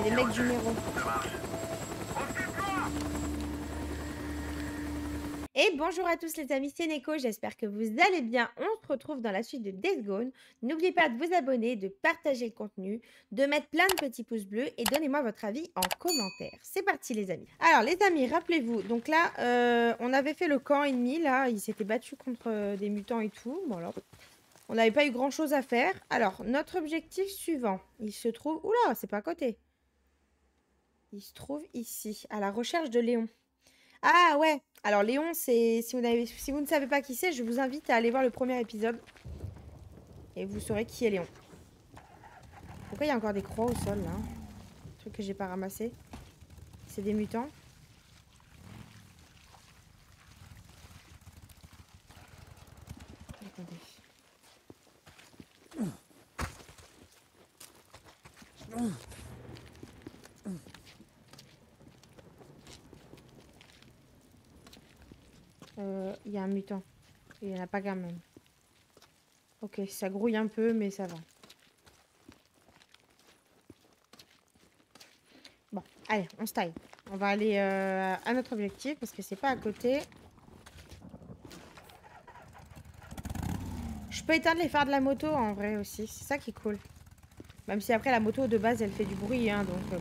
C'est des mecs du Méro. Et bonjour à tous les amis, c'est Neko, j'espère que vous allez bien. On se retrouve dans la suite de Days Gone. N'oubliez pas de vous abonner, de partager le contenu, de mettre plein de petits pouces bleus et donnez-moi votre avis en commentaire. C'est parti les amis. Alors les amis, rappelez-vous, donc là, on avait fait le camp ennemi, là, ils s'étaient battus contre des mutants et tout. Bon alors, on n'avait pas eu grand-chose à faire. Alors, notre objectif suivant, il se trouve... Oula, c'est pas à côté. Il se trouve ici, à la recherche de Léon. Ah ouais, alors Léon, c'est si vous ne savez pas qui c'est, je vous invite à aller voir le premier épisode et vous saurez qui est Léon. Pourquoi il y a encore des croix au sol là? Truc que j'ai pas ramassé. C'est des mutants. Attendez. Il y a un mutant. Il n'y en a pas quand même. Ok, ça grouille un peu, mais ça va. Bon, allez, on se taille. On va aller à notre objectif parce que c'est pas à côté. Je peux éteindre les phares de la moto en vrai aussi. C'est ça qui est cool. Même si après la moto de base elle fait du bruit, hein, donc bon.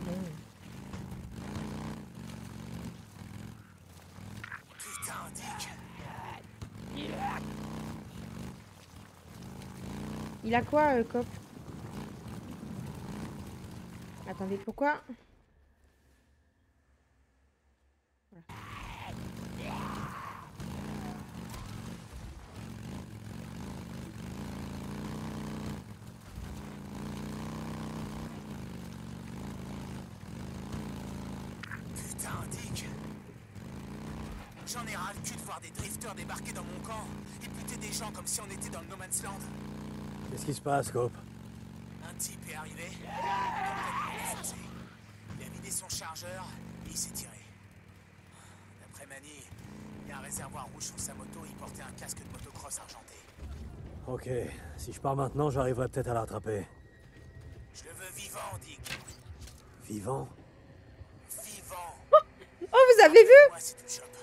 Putain, Dick. Il a quoi, Cop? Attendez, pourquoi? Voilà. Putain, Dick. J'en ai ras le cul de voir des drifters débarquer dans mon camp et buter des gens comme si on était dans le No Man's Land. Qu'est-ce qui se passe, Cope? Un type est arrivé. Il a vidé son chargeur et il s'est tiré. D'après Manny, il y a un réservoir rouge sur sa moto et il portait un casque de motocross argenté. Ok, si je pars maintenant, j'arriverai peut-être à la rattraper. Je le veux vivant, Dick. Vivant? Vivant. Oh, vous avez vu? Moi, si tu me chopes.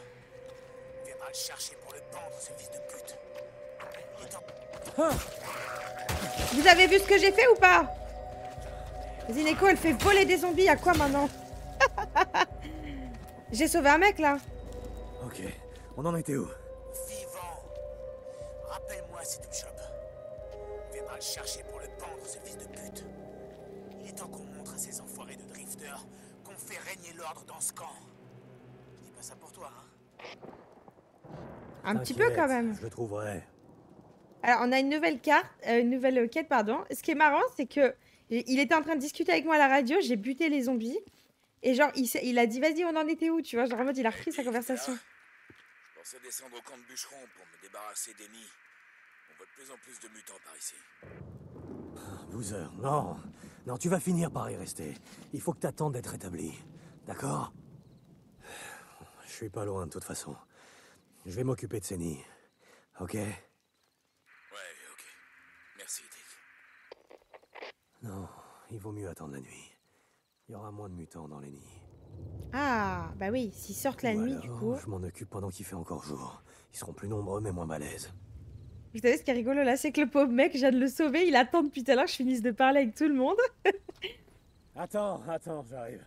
On viendra le chercher pour le pendre, ce fils de pute. Il est en... Vous avez vu ce que j'ai fait ou pas? Zineko, elle fait voler des zombies. À quoi maintenant? J'ai sauvé un mec là. Ok, on en était où? Vivant. Rappelle-moi si tu me chopes. On viendra le chercher pour le pendre, ce fils de pute. Il est temps qu'on montre à ces enfoirés de drifters qu'on fait régner l'ordre dans ce camp. Je dis pas ça pour toi, hein. Un petit peu quand même. Je le trouverai. Alors, on a une nouvelle carte, une nouvelle quête, pardon. Ce qui est marrant, c'est que il était en train de discuter avec moi à la radio. J'ai buté les zombies. Et genre, il a dit, vas-y, on en était où, tu vois? Genre, en mode, il a repris sa conversation. Je pensais descendre au camp de bûcheron pour me débarrasser des nids. On voit de plus en plus de mutants par ici. Loser, non. Non, tu vas finir par y rester. Il faut que t'attendes d'être rétabli. D'accord? Je suis pas loin de toute façon. Je vais m'occuper de ces nids. Ok? Ouais, ok. Merci, Dick. Non, il vaut mieux attendre la nuit. Il y aura moins de mutants dans les nids. Ah, bah oui, s'ils sortent la Ou nuit, alors, du coup. je m'en occupe pendant qu'il fait encore jour. Ils seront plus nombreux mais moins balèzes. Vous savez, ce qui est rigolo là, c'est que le pauvre mec, je viens de le sauver. Il attend depuis tout à l'heure que je finisse de parler avec tout le monde. Attends, j'arrive.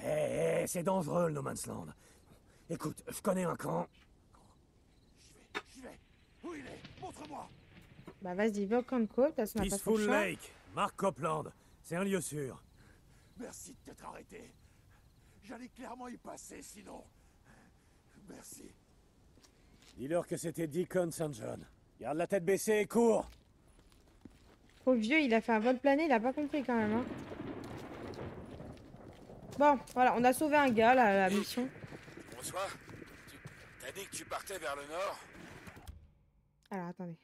Hé, c'est dangereux le No Man's Land. Écoute, je connais un camp. J'y vais. Où il est? Montre-moi. Bah vas-y, va au camp de côte, de toute façon, on a pas trop Peaceful le choix. Lake, Mark Copeland. C'est un lieu sûr. Merci de t'être arrêté. J'allais clairement y passer sinon. Merci. Dis-leur que c'était Deacon St. John. Garde la tête baissée et cours. Pauvre vieux, il a fait un vol plané, il a pas compris quand même. Hein. Bon, voilà, on a sauvé un gars là, à la mission. Bonsoir. T'as dit que tu partais vers le nord? Alors attendez.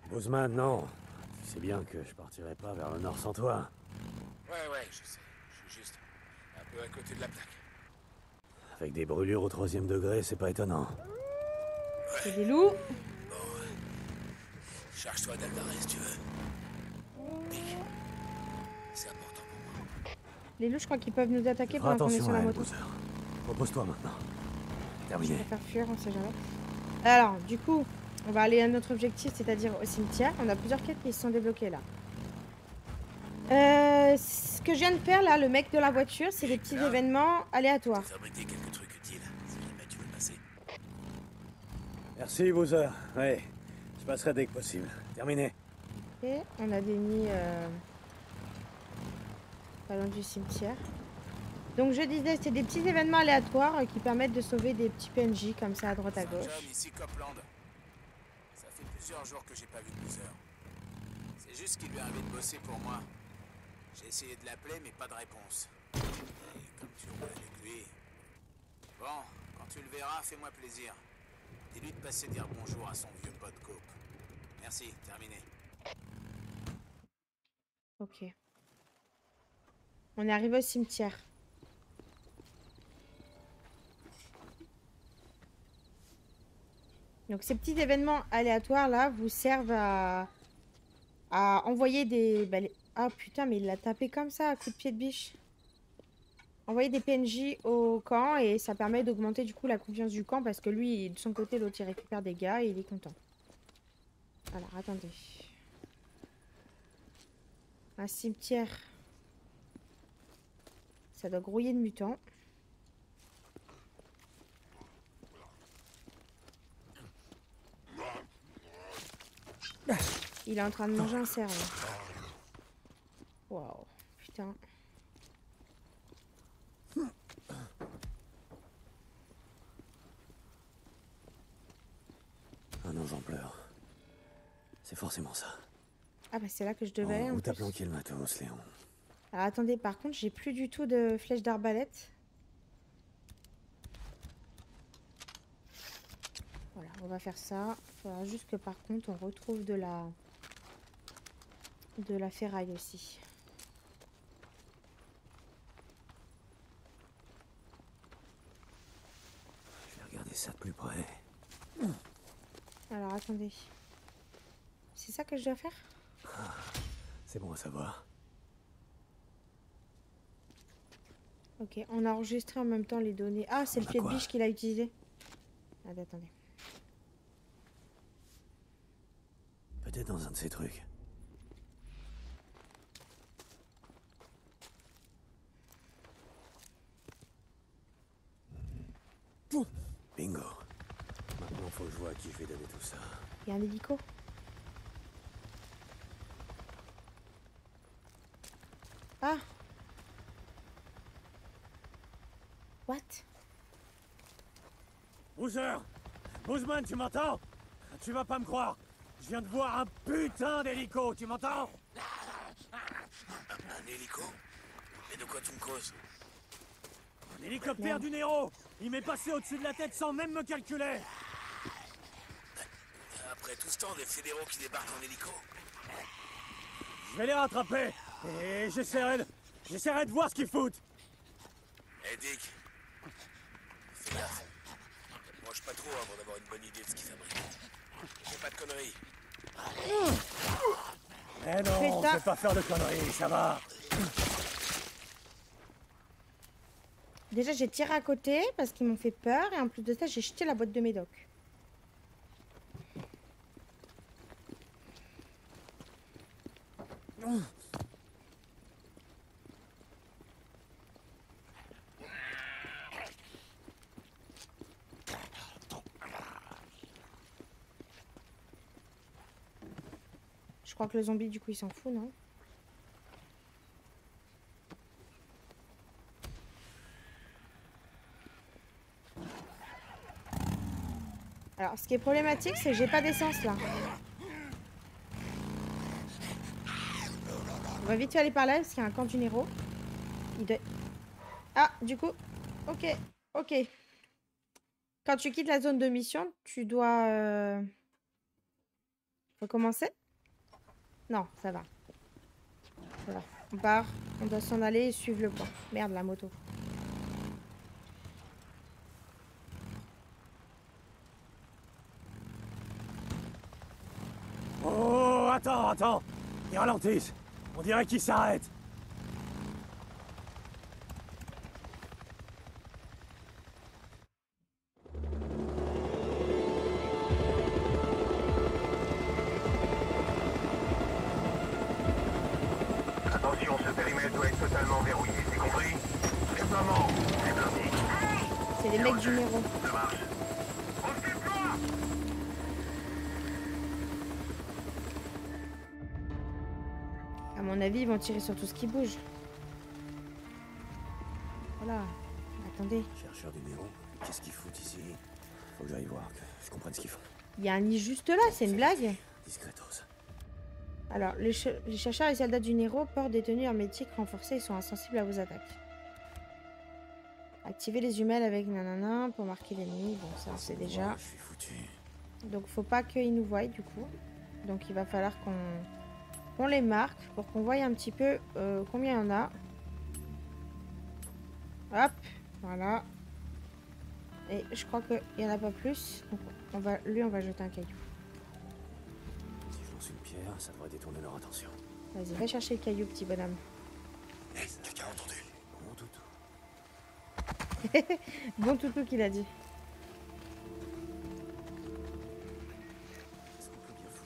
Bozeman, non. Tu sais bien que je partirai pas vers le nord sans toi. Ouais, je sais. Je suis juste un peu à côté de la plaque. Avec des brûlures au 3e degré, c'est pas étonnant. C'est des loups. Charge-toi d'Alvarez si tu veux. Dick, c'est important pour moi. Les loups, je crois qu'ils peuvent nous attaquer Fais pendant qu'on est attention sur à la elle, moto. Bowser. Repose-toi maintenant. Je Terminé. préfère fuir, on sait jamais. Alors, du coup, on va aller à notre objectif, c'est-à-dire au cimetière. On a plusieurs quêtes qui se sont débloquées là. Ce que je viens de faire là, le mec de la voiture, c'est des petits événements aléatoires. Fabriquer quelques trucs utiles, si jamais tu veux passer. Merci, Bowser. Ouais, je passerai dès que possible. Terminé. Ok, on a des nids pas loin du cimetière. Donc je disais, c'est des petits événements aléatoires qui permettent de sauver des petits PNJ comme ça à droite à gauche. John, ici Copland. Ça fait plusieurs jours que j'ai pas vu Bowser. C'est juste qu'il lui a envie de bosser pour moi. J'ai essayé de l'appeler, mais pas de réponse. Et comme tu roules avec lui... Bon, quand tu le verras, fais-moi plaisir. Dis-lui de passer dire bonjour à son vieux pote Cope. Merci, terminé. Ok. On est arrivé au cimetière. Donc ces petits événements aléatoires là vous servent à envoyer des... Ah putain, mais il l'a tapé comme ça à coup de pied de biche. Envoyer des PNJ au camp et ça permet d'augmenter du coup la confiance du camp parce que lui, de son côté, l'autre il récupère des gars et il est content. Alors attendez. Un cimetière. Ça doit grouiller de mutants. Il est en train de manger un cerf là. Waouh, putain. Ah non, j'en pleure. C'est forcément ça. Ah bah c'est là que je devais aller Oh, en où t'as plus. planqué le matos, Léon? Alors attendez, par contre, j'ai plus du tout de flèches d'arbalète. Voilà, on va faire ça. Il faudra juste que par contre, on retrouve de la ferraille aussi. Je vais regarder ça de plus près. Alors attendez. C'est ça que je dois faire? C'est bon à savoir. Ok, on a enregistré en même temps les données. Ah, c'est le pied de quoi? biche qu'il a utilisé. Ah, attendez. Peut-être dans un de ces trucs. Bingo. Maintenant, faut que je vois à qui je vais donner tout ça. Il y a un hélico. Ah! What? Bowser! Boozman, tu m'entends? Tu vas pas me croire. Je viens de voir un putain d'hélico, tu m'entends? Un hélico? Et de quoi tu me causes? L'hélicoptère du Nero! Il m'est passé au-dessus de la tête sans même me calculer! Après tout ce temps, des fédéraux qui débarquent en hélico? Je vais les rattraper! Et j'essaierai de voir ce qu'ils foutent! Hé Dick, fais gaffe. Mange pas trop avant d'avoir une bonne idée de ce qu'ils fabriquent. Fais pas de conneries. Eh non, Putain. fais pas faire de conneries, ça va! Déjà, j'ai tiré à côté parce qu'ils m'ont fait peur. Et en plus de ça, j'ai jeté la boîte de médoc. Je crois que le zombie, du coup, il s'en fout, non? Alors, ce qui est problématique, c'est que j'ai pas d'essence, là. On va vite fait aller par là, parce qu'il y a un camp du Nero. Il doit... Ah, du coup... Ok, ok. Quand tu quittes la zone de mission, tu dois... recommencer? Non, ça va. Ça va. On part. On doit s'en aller et suivre le point. Merde, la moto. Oh, attends! Ils ralentissent! On dirait qu'ils s'arrêtent! Attention, ce périmètre doit être totalement verrouillé, c'est compris? Déploiement, c'est bloqué. C'est les mecs du Nero. Ça marche. On se déploie! À mon avis, ils vont tirer sur tout ce qui bouge. Voilà. Attendez. Chercheurs du Nero, qu'est-ce qu'ils foutent ici? Faut que j'aille voir, que je comprenne ce qu'ils font. Il y a un nid juste là, c'est une blague. Discretos. Alors, les chercheurs et soldats du Nero portent des tenues hermétiques renforcées et sont insensibles à vos attaques. Activez les jumelles avec nanana pour marquer l'ennemi. Bon, ça, c'est déjà. Je suis foutu. Donc, faut pas qu'ils nous voient, du coup. Donc, il va falloir qu'on les marque pour qu'on voie un petit peu combien il y en a. Hop, voilà. Et je crois qu'il n'y en a pas plus. Donc, on va jeter un caillou. Si je lance une pierre, ça devrait détourner leur attention. Vas-y, va chercher le caillou, petit bonhomme. Hé, quelqu'un a entendu? Bon toutou. Bon toutou qu'il a dit. Il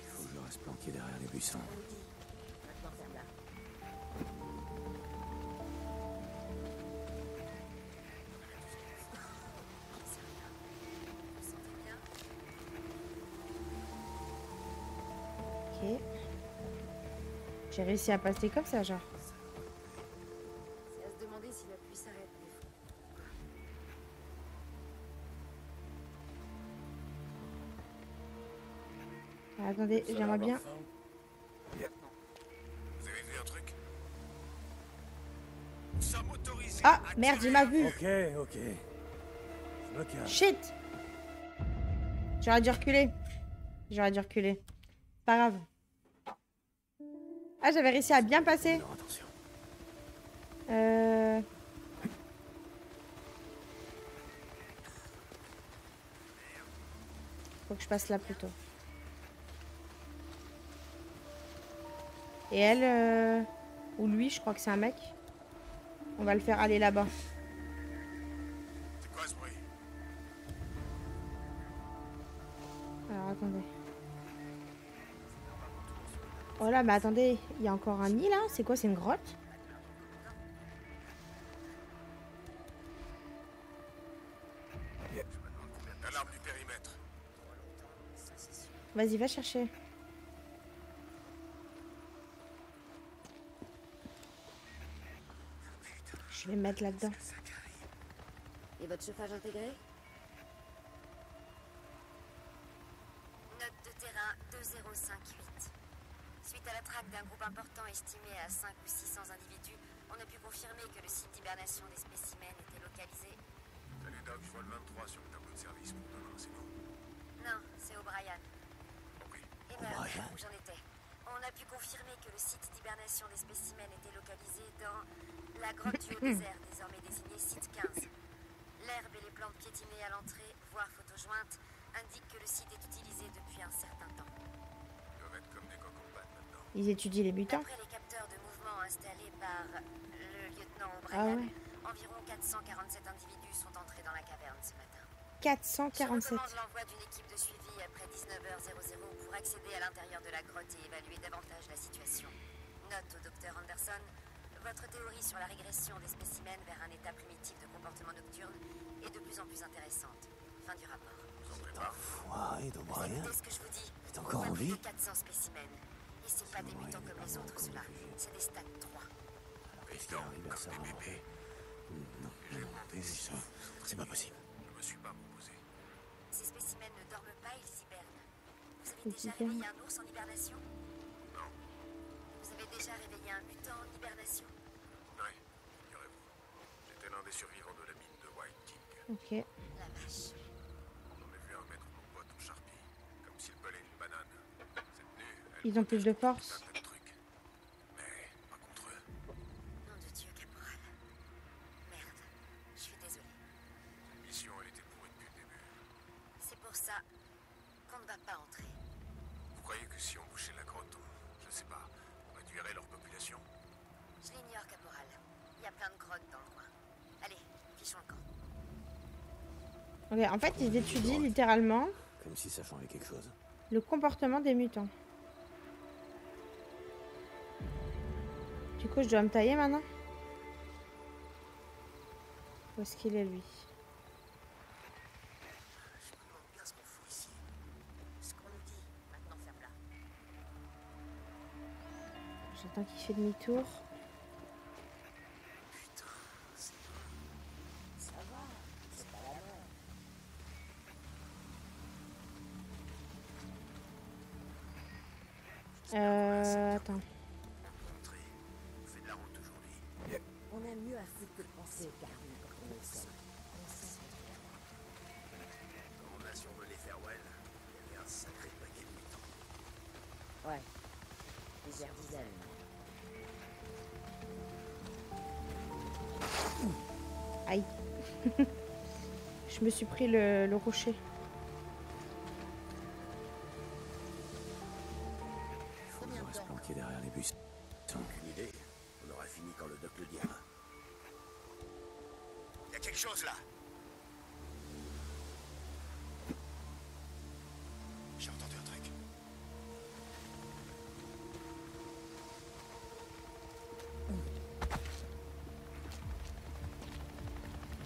faut que je reste planqué derrière les buissons. Ok. J'ai réussi à passer comme ça, genre. C'est à se demander si la pluie s'arrête des fois. Ah, attendez, j'aimerais bien. Vous avez vu un truc? Nous sommes autorisés Ah, à merde, il tirer m'a à vu. Ok. Je me calme. Shit. J'aurais dû reculer. Pas grave. Ah, j'avais réussi à bien passer. Leur attention. Faut que je passe là plutôt. Et elle, ou lui, je crois que c'est un mec. On va le faire aller là-bas. C'est quoi ce bruit? Alors, attendez. Oh là, mais attendez, il y a encore un nid là? C'est quoi, c'est une grotte? Alarme du périmètre. Vas-y, va chercher. Je vais me mettre là-dedans. Et votre chauffage intégré? Note de terrain 2058. Suite à la traque d'un groupe important estimé à 5 ou 600 individus, on a pu confirmer que le site d'hibernation des spécimens était localisé. Salut Doc, je vois le 23 sur le tableau de service pour demain, c'est nous. Non, c'est O'Brien. Compris. Et merde, où j'en étais. On a pu confirmer que le site d'hibernation des spécimens était localisé dans la grotte du Haut-Désert, désormais désignée site 15. L'herbe et les plantes piétinées à l'entrée, voire photojointes, indiquent que le site est utilisé depuis un certain temps. Ils doivent être comme des coqs en pâte maintenant. Ils étudient les mutants. D'après les capteurs de mouvement installés par le lieutenant Ah O'Brien, ouais. environ 447 individus sont entrés dans la caverne ce matin. 447. Je recommande l'envoi d'une équipe de suivi après 19h00 pour accéder à l'intérieur de la grotte et évaluer davantage la situation. Note au docteur Anderson, votre théorie sur la régression des spécimens vers un état primitif de comportement nocturne est de plus en plus intéressante. Fin du rapport. Enfoiré d'O'Brien. Écoutez ce que je vous dis. T'es encore On en voit plus vie? de 400 spécimens. Et c'est pas des mutants comme les autres, ceux-là. C'est des stades 3. Qu'est-ce qui arrive à ça? Non, c'est pas possible. Je me suis pas proposé. Ces spécimens ne dorment pas, ils hibernent. Vous avez Ils déjà hibernent. réveillé un ours en hibernation? Non. Vous avez déjà réveillé un mutant en hibernation? Ouais, figurez-vous. J'étais l'un des survivants de la mine de White King. Ok. La vache. On en a vu un mettre mon pote en charpie, comme s'il pelait une banane. Cette nuit, Ils ont plus de force. un tas de trucs. Mais pas contre eux. Nom de Dieu, caporal. Merde. Je suis désolée. La mission, elle était pourrie depuis le début. C'est pour ça qu'on ne va pas entrer. Vous croyez que si on bouchait la grotte, je sais pas, on réduirait leur population? Je l'ignore, caporal. Il y a plein de grottes dans le coin. Allez, fichons le camp. Ok, en fait, ils étudient littéralement Comme si ça changeait quelque chose. le comportement des mutants. Du coup, je dois me tailler maintenant. Où est-ce qu'il est, lui? Je me demande bien ce qu'on fout ici. Ce qu'on nous dit. Maintenant, ferme-la. J'attends qu'il fait demi-tour. Putain, c'est Attends. rentré. On fait de la route aujourd'hui. On a mieux à foutre que de penser au carnet quand on est seul. Quand on a survolé Farewell, il y avait un sacré paquet de mutants. Ouais. Des airs dizaines. Aïe. Je me suis pris le rocher. Faut que je reste planqué derrière les bus. Aucune idée. On aura fini quand le doc le dira. Il y a quelque chose là. J'ai entendu un truc.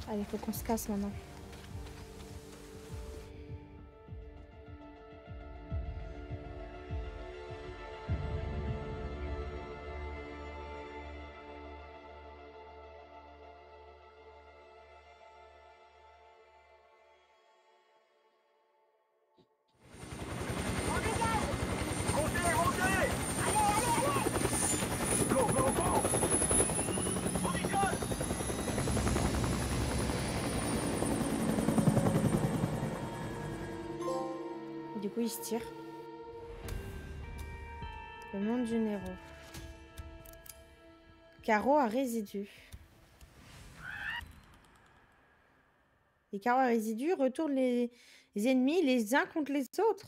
Allez, faut qu'on se casse maintenant. Montez, montez! Go, go, go! Position! Du coup, il se tire. Le monde du Nero. Carreau à résidus. Les carreaux à résidus retournent les ennemis les uns contre les autres.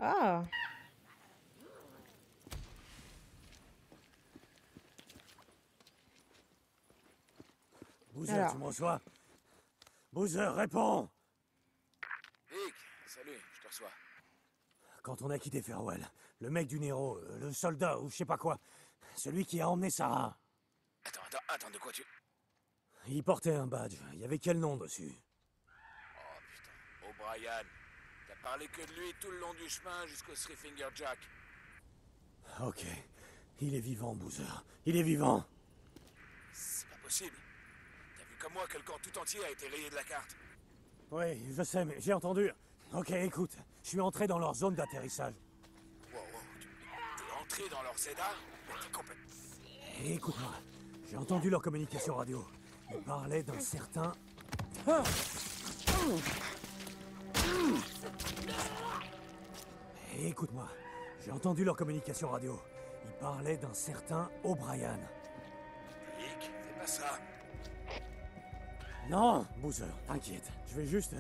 Ah. Boozer, Alors. tu me reçois? Boozer, réponds! Rick, salut, je te reçois. Quand on a quitté Farewell, le mec du Nero, le soldat ou je sais pas quoi, celui qui a emmené Sarah, Attends, de quoi tu... il portait un badge. Il y avait quel nom dessus? Oh putain, O'Brien. T'as parlé que de lui tout le long du chemin jusqu'au Three Finger Jack. Ok. Il est vivant, Boozer. Il est vivant. C'est pas possible. T'as vu comme moi que le camp tout entier a été rayé de la carte. Oui, je sais, mais j'ai entendu. Ok, écoute, je suis entré dans leur zone d'atterrissage. Wow, t'es entré dans leur Zedar? Mais t'es complètement... Et écoute-moi, j'ai entendu leur communication radio. Ils parlaient d'un certain... Ah. Et écoute-moi, j'ai entendu leur communication radio. Ils parlaient d'un certain O'Brien. Rick, fais pas ça. Non, Boozer, t'inquiète. Je vais juste...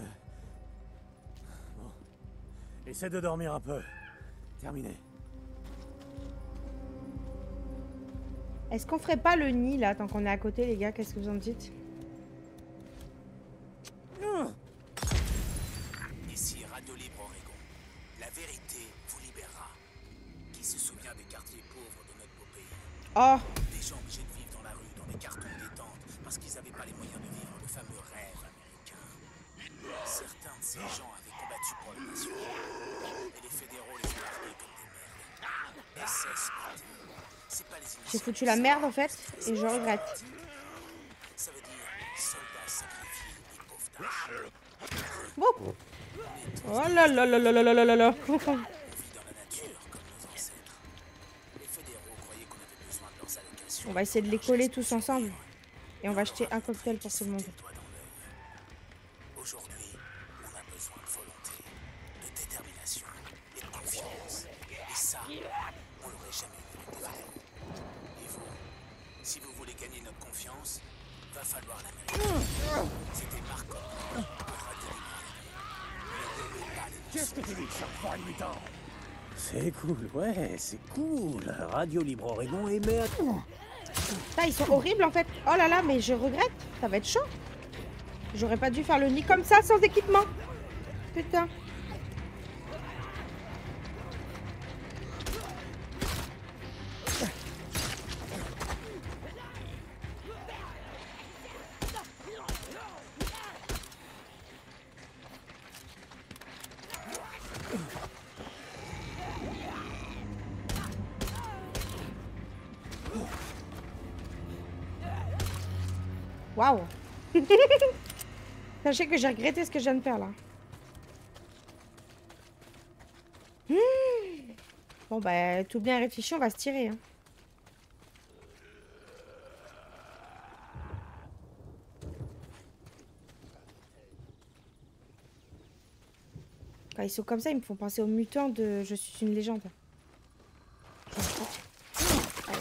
Bon. Essaie de dormir un peu. Terminé. Est-ce qu'on ferait pas le nid là tant qu'on est à côté, les gars? Qu'est-ce que vous en dites? Ici Radio Libre Oregon. La vérité vous libérera. Qui se souvient des quartiers pauvres de notre beau pays? Oh, Des gens obligés de vivre dans la rue, dans des cartons détente, parce qu'ils n'avaient pas les moyens de vivre le fameux rêve américain. Certains de ces gens avaient combattu pour la nation. Et les fédéraux les ont largués comme des merdes. SS, c'est pas les j'ai initiales. foutu la merde en fait et je regrette. Ça veut dire soldats sacrifiés et pauvres tâches. Wouh. Oh là là là là là là là là là. On vit dans la nature comme nos ancêtres. Les fédéraux croyaient qu'on avait besoin de leurs allocations. On va essayer de les coller tous ensemble. Et on va acheter un cocktail pour tout le monde. Aujourd'hui, on a besoin de volonté, de détermination et de confiance. Et ça, on l'aurait jamais eu avec des fédéraux. Et vous, si vous voulez gagner notre confiance, va falloir l'Amérique. C'était Marco. Qu'est-ce que tu dis, chaque mutant? C'est cool, ouais, c'est cool. Radio Libre Oregon émet à... Putain, ils sont horribles en fait. Oh là là, mais je regrette. Ça va être chaud. J'aurais pas dû faire le nid comme ça sans équipement. Putain. Waouh. Sachez que j'ai regretté ce que je viens de faire là. Bon bah tout bien réfléchi, on va se tirer. Hein. Quand ils sont comme ça, ils me font penser aux mutants de Je suis une légende. Allez.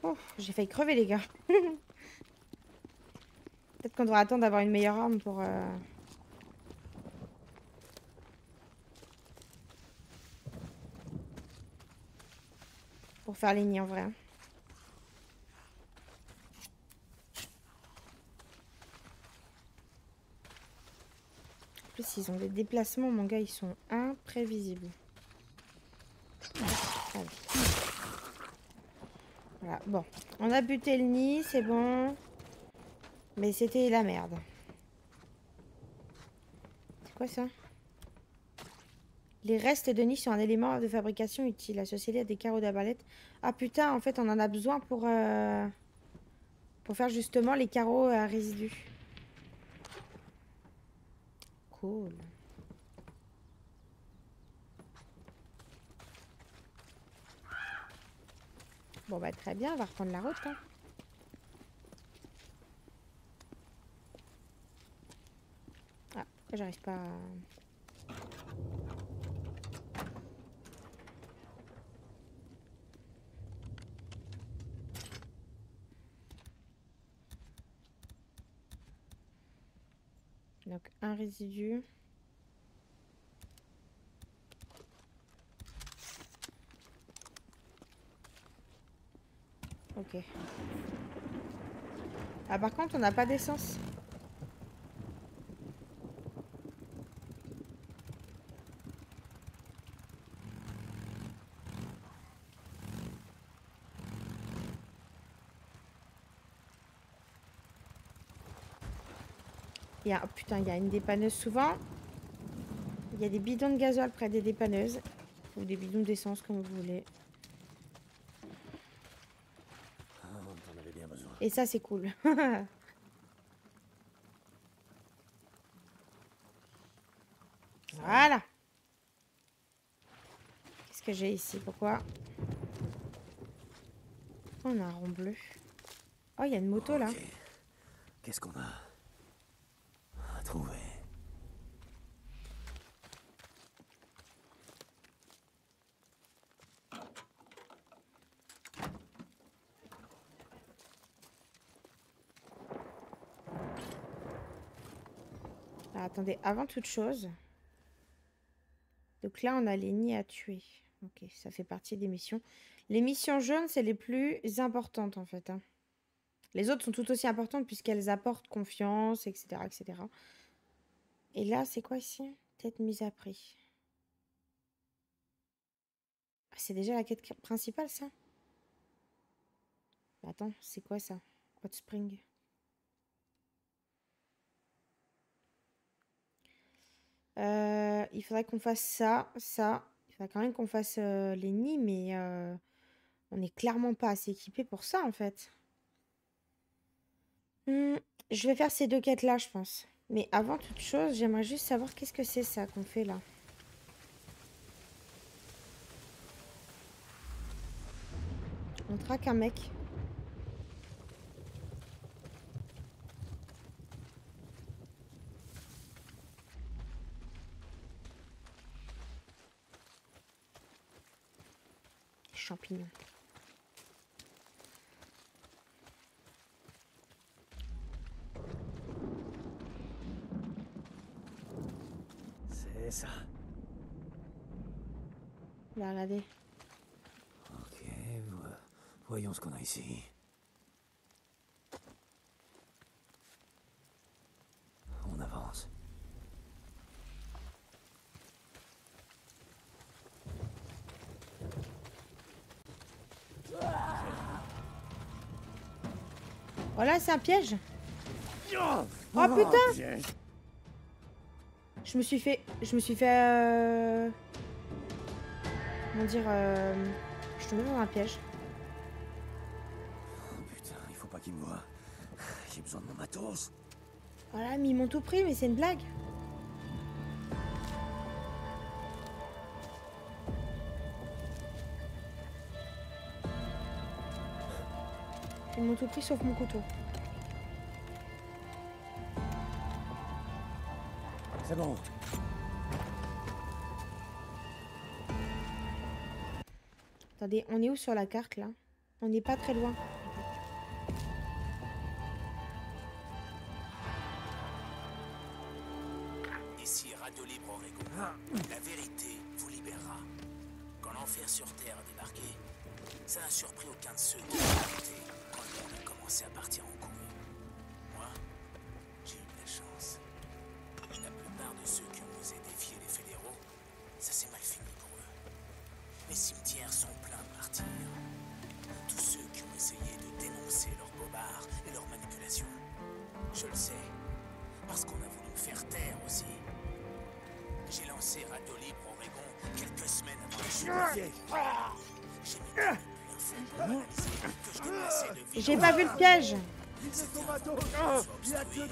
Oh, j'ai failli crever les gars. Peut-être qu'on devrait attendre d'avoir une meilleure arme pour faire les nids en vrai. Hein. En plus, ils ont des déplacements, mon gars, ils sont imprévisibles. Allez. Voilà, bon. On a buté le nid, c'est bon. Mais c'était la merde. C'est quoi ça? Les restes de nid sont un élément de fabrication utile associé à des carreaux d'arbalète. Ah putain, en fait, on en a besoin pour faire justement les carreaux à résidus. Cool. Bon bah très bien, on va reprendre la route. Hein. Ah, pourquoi j'arrive pas à... Donc un résidu. Ok. Ah par contre on n'a pas d'essence. Oh, putain, il y a une dépanneuse souvent. Il y a des bidons de gasoil près des dépanneuses. Ou des bidons d'essence comme vous voulez. T'en avais bien besoin. Et ça c'est cool. Voilà. Qu'est-ce que j'ai ici? Pourquoi on a un rond bleu? Oh, il y a une moto là. Qu'est-ce qu'on a à trouver? Ah, attendez, avant toute chose. Donc là, on a les nids à tuer. Ok, ça fait partie des missions. Les missions jaunes, c'est les plus importantes en fait. Hein. Les autres sont tout aussi importantes puisqu'elles apportent confiance, etc., etc. Et là, c'est quoi ici? Tête mise à prix. Ah, c'est déjà la quête principale, ça? Attends, c'est quoi ça? Hot Spring. Il faudrait qu'on fasse ça, ça. Il faudrait quand même qu'on fasse les nids, mais on n'est clairement pas assez équipé pour ça, en fait. Je vais faire ces deux quêtes-là, je pense. Mais avant toute chose, j'aimerais juste savoir qu'est-ce que c'est ça qu'on fait là. On traque un mec. Champignons. C'est ça. Là, regardez. Ok, voyons ce qu'on a ici. On avance. Voilà, c'est un piège. Oh putain! Je me suis fait... Comment dire... Je suis tombée dans un piège. Oh putain, il faut pas qu'il me voie. J'ai besoin de mon matos. Voilà, mais ils m'ont tout pris, mais c'est une blague. Ils m'ont tout pris sauf mon couteau. C'est bon. Attendez, on est où sur la carte là? On n'est pas très loin. Ici Radio Libre Oregon. La vérité vous libérera. Quand l'enfer sur Terre a débarqué, ça n'a surpris aucun de ceux qui ont écouté quand le monde a commencé à partir en couille. Moi, j'ai eu de la chance. La plupart de ceux qui ont osé défier les fédéraux, ça s'est mal fini pour eux. Les cimetières sont pleins de martyrs. Tous ceux qui ont essayé de dénoncer leurs bobards et leurs manipulations. Je le sais, parce qu'on a voulu me faire taire aussi. J'ai lancé Radio Libre Oregon quelques semaines avant la chute. J'ai mis depuis un fond pour analyser que je déplaçais de ville. J'ai pas vu le piège. C'était un vent qui soit obstrué,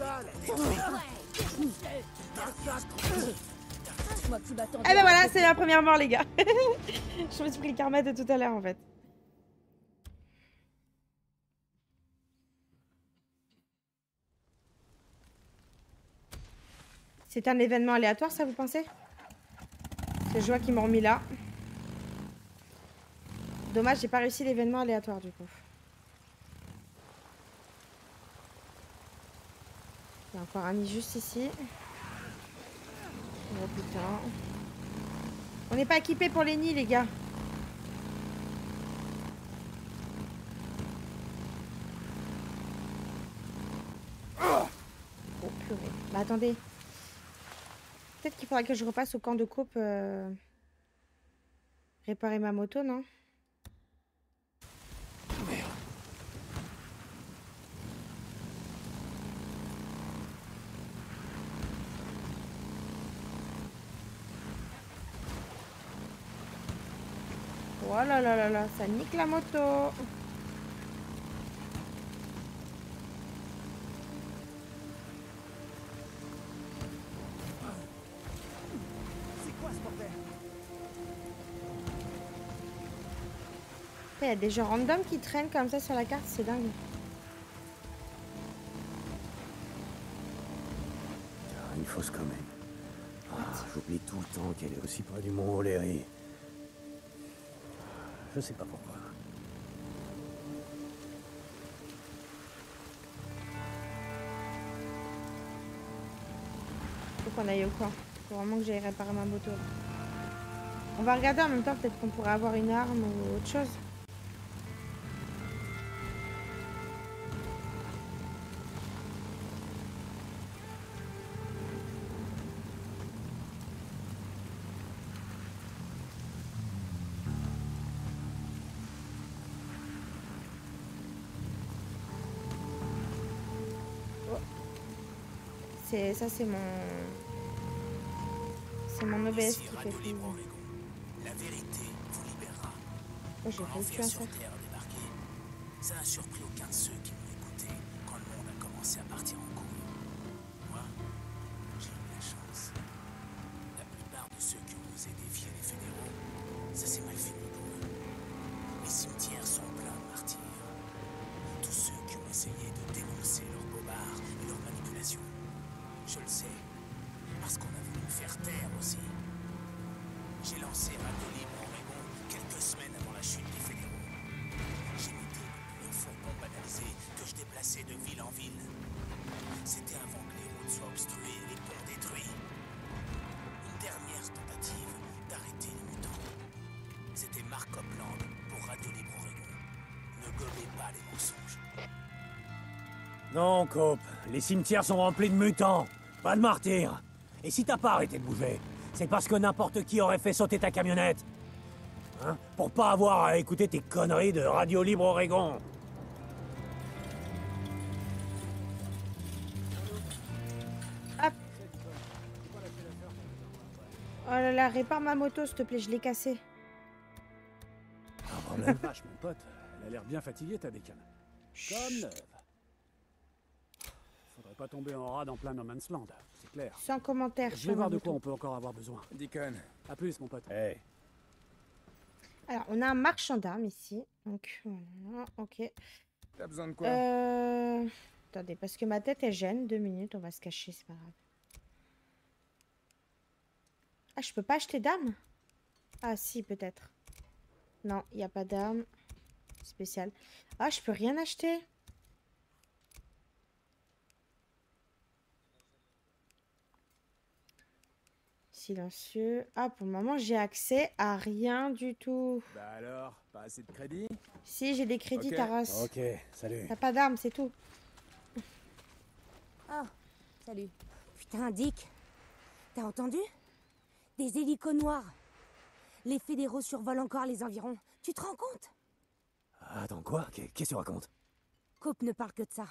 Eh ben voilà, c'est la première mort, les gars. Je me suis pris le karma de tout à l'heure, en fait. C'est un événement aléatoire, ça, vous pensez? Parce que je vois qu'ils m'ont remis là. Dommage, j'ai pas réussi l'événement aléatoire, du coup. Il y a encore un nid juste ici. Oh putain. On n'est pas équipé pour les nids, les gars. Oh purée. Bah attendez. Peut-être qu'il faudra que je repasse au camp de Cope réparer ma moto, non? Oh là là là là, ça nique la moto. Il y a des gens random qui traînent comme ça sur la carte, c'est dingue. Une fausse commune. Ah, j'oublie tout le temps qu'elle est aussi près du mont Oléry. Je sais pas pourquoi. Faut qu'on aille au camp. Faut vraiment que j'aille réparer ma moto. On va regarder en même temps, peut-être qu'on pourrait avoir une arme ou autre chose. Ça, c'est mon OBS qui fait plus. La vérité vous libérera. Oh, j'ai fait le tuer à ça. Sur Terre a débarqué, ça n'a surpris aucun de ceux qui m'ont écouté quand le monde a commencé à partir en couille. Moi, j'ai eu de la chance. La plupart de ceux qui ont osé défier les fédéraux, ça s'est mal fini pour eux. Les cimetières sont pleins de martyrs. Tous ceux qui ont essayé de dénoncer leurs bobards et leurs manipulations. Je le sais, parce qu'on a voulu me faire taire aussi. J'ai lancé Radio Libre Oregon quelques semaines avant la chute des fédéraux. J'ai mis des fourgons banalisés que je déplaçais de ville en ville. C'était avant que les routes soient obstruées et les ponts détruits. Une dernière tentative d'arrêter les mutants. C'était Mark Copland pour Radio Libre Oregon. Ne gobez pas les mensonges. Non, Cope, les cimetières sont remplis de mutants, pas de martyrs. Et si t'as pas arrêté de bouger, c'est parce que n'importe qui aurait fait sauter ta camionnette. Hein? Pour pas avoir à écouter tes conneries de Radio Libre Oregon. Hop. Oh là là, répare ma moto, s'il te plaît, je l'ai cassée. La vache, mon pote, elle a l'air bien fatiguée, ta bécane. Comme neuve. pas tomber en rade en plein No Man's Land, c'est clair. Sans commentaire. Je vais voir de quoi on peut encore avoir besoin. Deacon. À plus, mon pote. Hey. Alors, on a un marchand d'armes ici. Donc, voilà, ok. T'as besoin de quoi? Attendez, parce que ma tête, elle gêne. 2 minutes, on va se cacher, c'est pas grave. Ah, je peux pas acheter d'armes? Ah, si, peut-être. Non, il n'y a pas d'armes spéciales. Ah, je peux rien acheter. Silencieux. Ah, pour le moment, j'ai accès à rien du tout. Bah alors, pas assez de crédit? Si, j'ai des crédits, Ok. Taras. Ok, salut. T'as pas d'armes, c'est tout. Oh, salut. Putain, Dick. T'as entendu? Des hélicos noirs. Les fédéraux survolent encore les environs. Tu te rends compte? Attends, quoi? Qu'est-ce que tu racontes? Cope ne parle que de ça.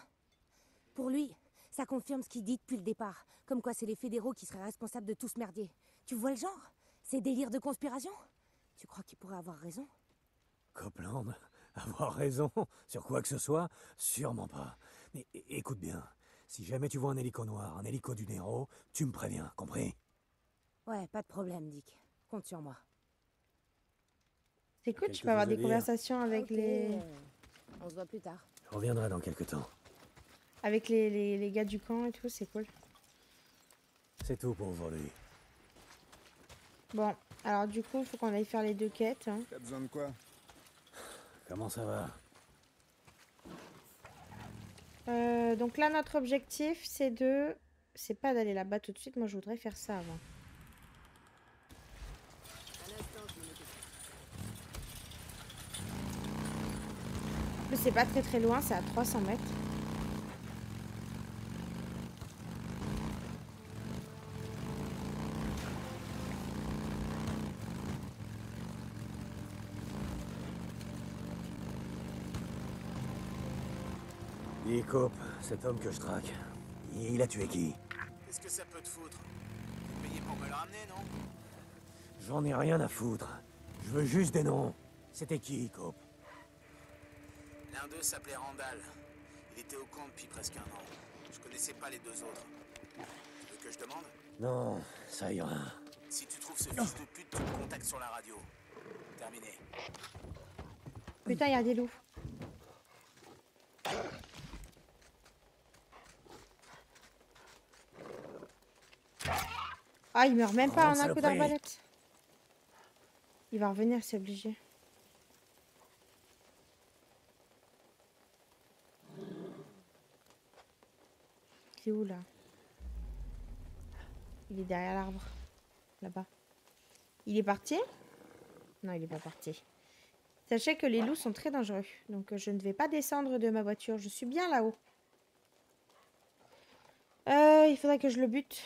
Pour lui, ça confirme ce qu'il dit depuis le départ. Comme quoi c'est les fédéraux qui seraient responsables de tout ce merdier. Tu vois le genre? Ces délires de conspiration? Tu crois qu'il pourrait avoir raison? Copeland? Avoir raison? Sur quoi que ce soit? Sûrement pas. Mais écoute bien. Si jamais tu vois un hélico noir, un hélico du Nero, tu me préviens, compris? Ouais, pas de problème, Dick. Compte sur moi. C'est cool, tu Quelque peux avoir chose à des dire? conversations avec Ok, les... On se voit plus tard. Je reviendrai dans quelques temps. Avec les gars du camp et tout, c'est cool. C'est tout pour aujourd'hui. Bon, alors du coup, il faut qu'on aille faire les 2 quêtes. Hein. T'as besoin de quoi? Comment ça va? Donc là, notre objectif, c'est de... C'est pas d'aller là-bas tout de suite. Moi, je voudrais faire ça avant. En plus, c'est pas très très loin, c'est à 300 mètres. Dis, Cope, cet homme que je traque, il a tué qui? Qu'est-ce que ça peut te foutre? T'es payé pour me le ramener, non? J'en ai rien à foutre. Je veux juste des noms. C'était qui, Cope? L'un d'eux s'appelait Randall. Il était au camp depuis presque 1 an. Je connaissais pas les 2 autres. Tu veux que je demande? Non, ça ira. Si tu trouves ce fils de pute, tu me contactes sur la radio. Terminé. Putain, il y a des loups. Ah, il meurt même pas Oh, en un coup saloperie. d'arbalète. Il va revenir, c'est obligé. Il est où là? Il est derrière l'arbre. Là-bas. Il est parti? Non, il est pas parti. Sachez que les loups sont très dangereux. Donc je ne vais pas descendre de ma voiture. Je suis bien là-haut. Il faudrait que je le bute.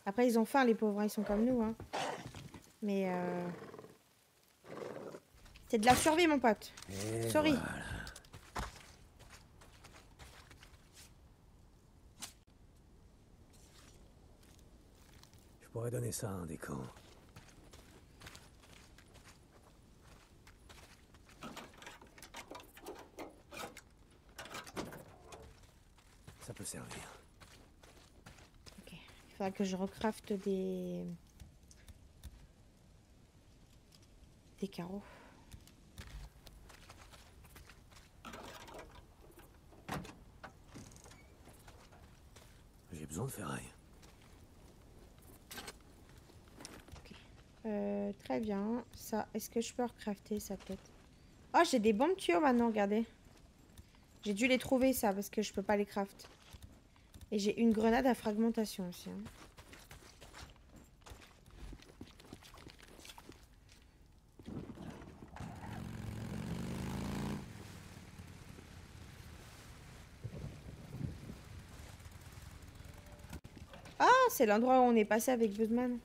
Après, ils ont faim, les pauvres, hein, ils sont comme nous. Hein. Mais c'est de la survie, mon pote. Et Sorry. voilà. Je pourrais donner ça à un des camps. Ça peut servir. Ok. Il faudra que je recrafte des carreaux. J'ai besoin de ferraille. Très bien. Ça, est-ce que je peux recrafter ça peut-être? Oh, j'ai des bombes tuyaux maintenant, regardez. J'ai dû les trouver, ça, parce que je peux pas les craft. Et j'ai une grenade à fragmentation aussi. Hein. Ah, c'est l'endroit où on est passé avec Budman.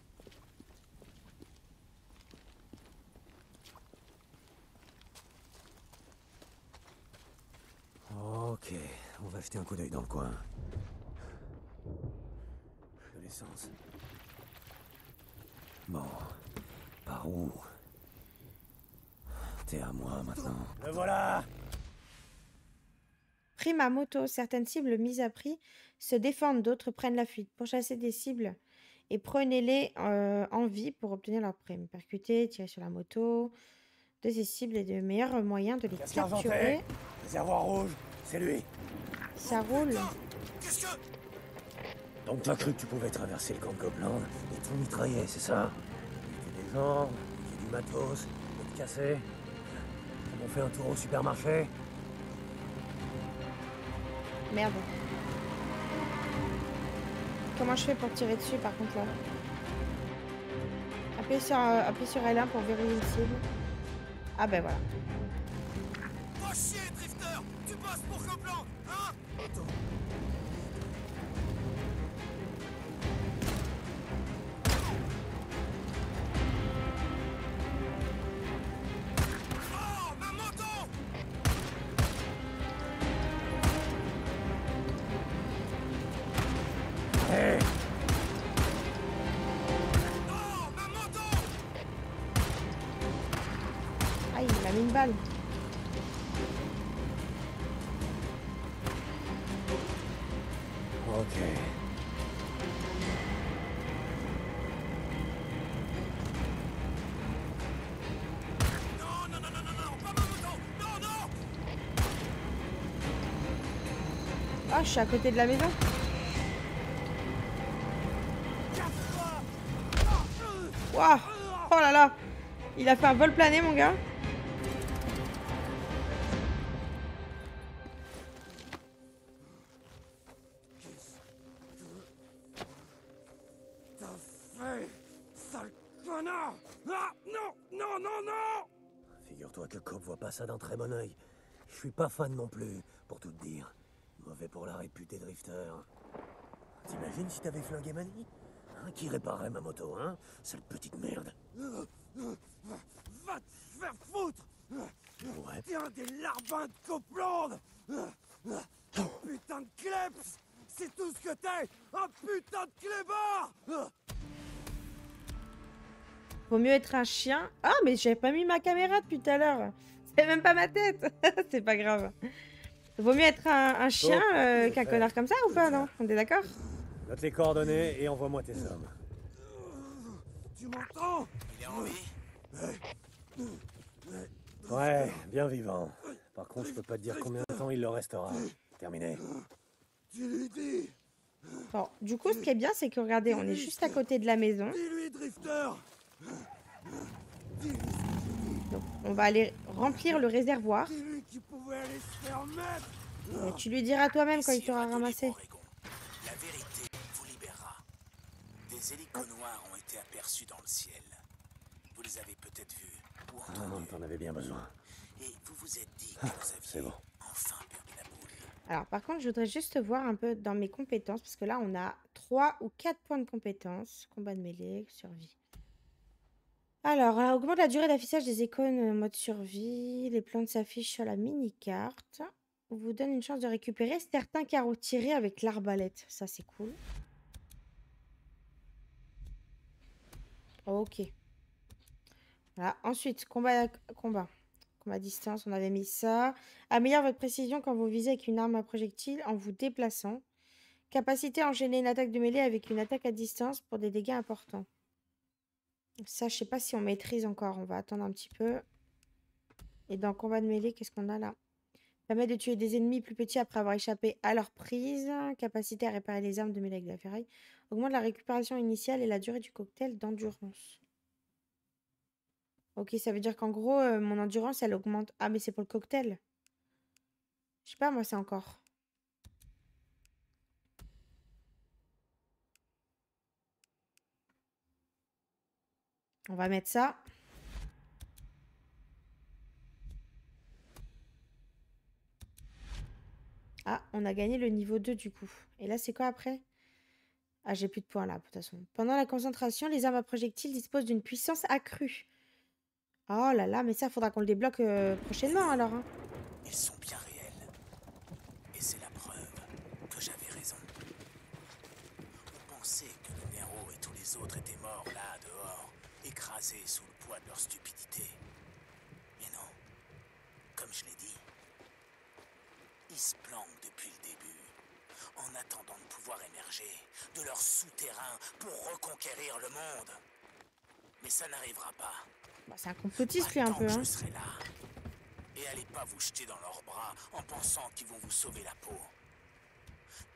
jeter un coup d'œil dans le coin. De l'essence. Bon, par où? T'es à moi maintenant. Le voilà! Prime à moto. Certaines cibles mises à prix se défendent, d'autres prennent la fuite. Pourchassez des cibles et prenez-les en vie pour obtenir leur prime. Percuter, tirer sur la moto. De ces cibles est le meilleur moyen de les Casque capturer. argenté! Réservoir rouge, c'est lui! Ça roule. Qu'est-ce que... Donc t'as cru que tu pouvais traverser le camp de Copeland et tout mitrailler, c'est ça? Niquer des gens, niquer du matos, et te casser. On fait un tour au supermarché? Merde. Comment je fais pour tirer dessus par contre là? Appuyez sur L1 pour verrouiller une cible. Ah ben voilà. Va chier, Drifter! Tu passes pour Copland, hein? Oh, ma moto! Hé! Oh, ma moto! Ah, il m'a mis une balle. Ok. Non, non, non, non, non, non, pas ma moto! Non, non! Ah, je suis à côté de la maison. Waouh! Oh là là! Il a fait un vol plané, mon gars. T'as fait, sale connard! Ah, non, non, non, non! Figure-toi que Cope voit pas ça d'un très bon œil. Je suis pas fan non plus, pour tout te dire. Mauvais pour la réputée Drifter. T'imagines si t'avais flingué Manny? Hein, qui réparerait ma moto, hein? Sale petite merde. Va te faire foutre! Ouais. T'es un des larbins de Copeland! Putain de kleps! C'est tout ce que t'es! Un putain de clébard! Vaut mieux être un chien. Ah, mais j'avais pas mis ma caméra depuis tout à l'heure. C'est même pas ma tête. C'est pas grave. Vaut mieux être un chien qu'un connard comme ça ou pas, non? On est d'accord? Note les coordonnées et envoie-moi tes sommes. Tu m'entends? Il est en vie? Ouais, bien vivant. Par contre, je peux pas te dire combien de temps il le restera. Terminé. Tu lui dis. Bon, du coup, ce qui est bien, c'est que regardez, on est juste à côté de la maison. Dis-lui, Drifter. Donc, on va aller remplir le réservoir. Dis-lui qu'il pouvait aller se faire mettre. Et tu lui diras toi-même quand il t'aura ramassé. La vérité vous libérera. Des hélicos noirs ont été aperçus dans le ciel. Vous les avez peut-être vus ou entendus. T'en avais bien besoin. Et vous vous êtes dit que vous C'est aviez bon. enfin perdu la boule. Alors, par contre, je voudrais juste voir un peu dans mes compétences, parce que là, on a 3 ou 4 points de compétences. Combat de mêlée, survie. Alors, augmente la durée d'affichage des icônes en mode survie. Les plantes s'affichent sur la mini-carte. On vous donne une chance de récupérer certains carreaux tirés avec l'arbalète. Ça, c'est cool. Ok. Voilà. Ensuite, combat à distance, on avait mis ça. Améliore votre précision quand vous visez avec une arme à projectile en vous déplaçant. Capacité à enchaîner une attaque de mêlée avec une attaque à distance pour des dégâts importants. Ça, je sais pas si on maîtrise encore. On va attendre un petit peu. Et dans combat de mêlée, qu'est-ce qu'on a là? Permet de tuer des ennemis plus petits après avoir échappé à leur prise. Capacité à réparer les armes de mêlée avec de la ferraille. Augmente la récupération initiale et la durée du cocktail d'endurance. Ok, ça veut dire qu'en gros, mon endurance, elle augmente. Ah, mais c'est pour le cocktail. Je sais pas, moi, c'est encore. On va mettre ça. Ah, on a gagné le niveau 2 du coup. Et là, c'est quoi après? Ah, j'ai plus de points là, de toute façon. Pendant la concentration, les armes à projectiles disposent d'une puissance accrue. Oh là là, mais ça, faudra qu'on le débloque prochainement alors. Hein. Ils sont bien réels. Et c'est la preuve les autres étaient morts là, dehors, écrasés sous le poids de leur stupidité. Mais non, comme je l'ai dit, ils se planquent depuis le début, en attendant de pouvoir émerger de leur souterrain pour reconquérir le monde. Mais ça n'arrivera pas. Bah, c'est un complotiste, Pas lui, un tant peu, que hein. je serai là. Et allez pas vous jeter dans leurs bras en pensant qu'ils vont vous sauver la peau.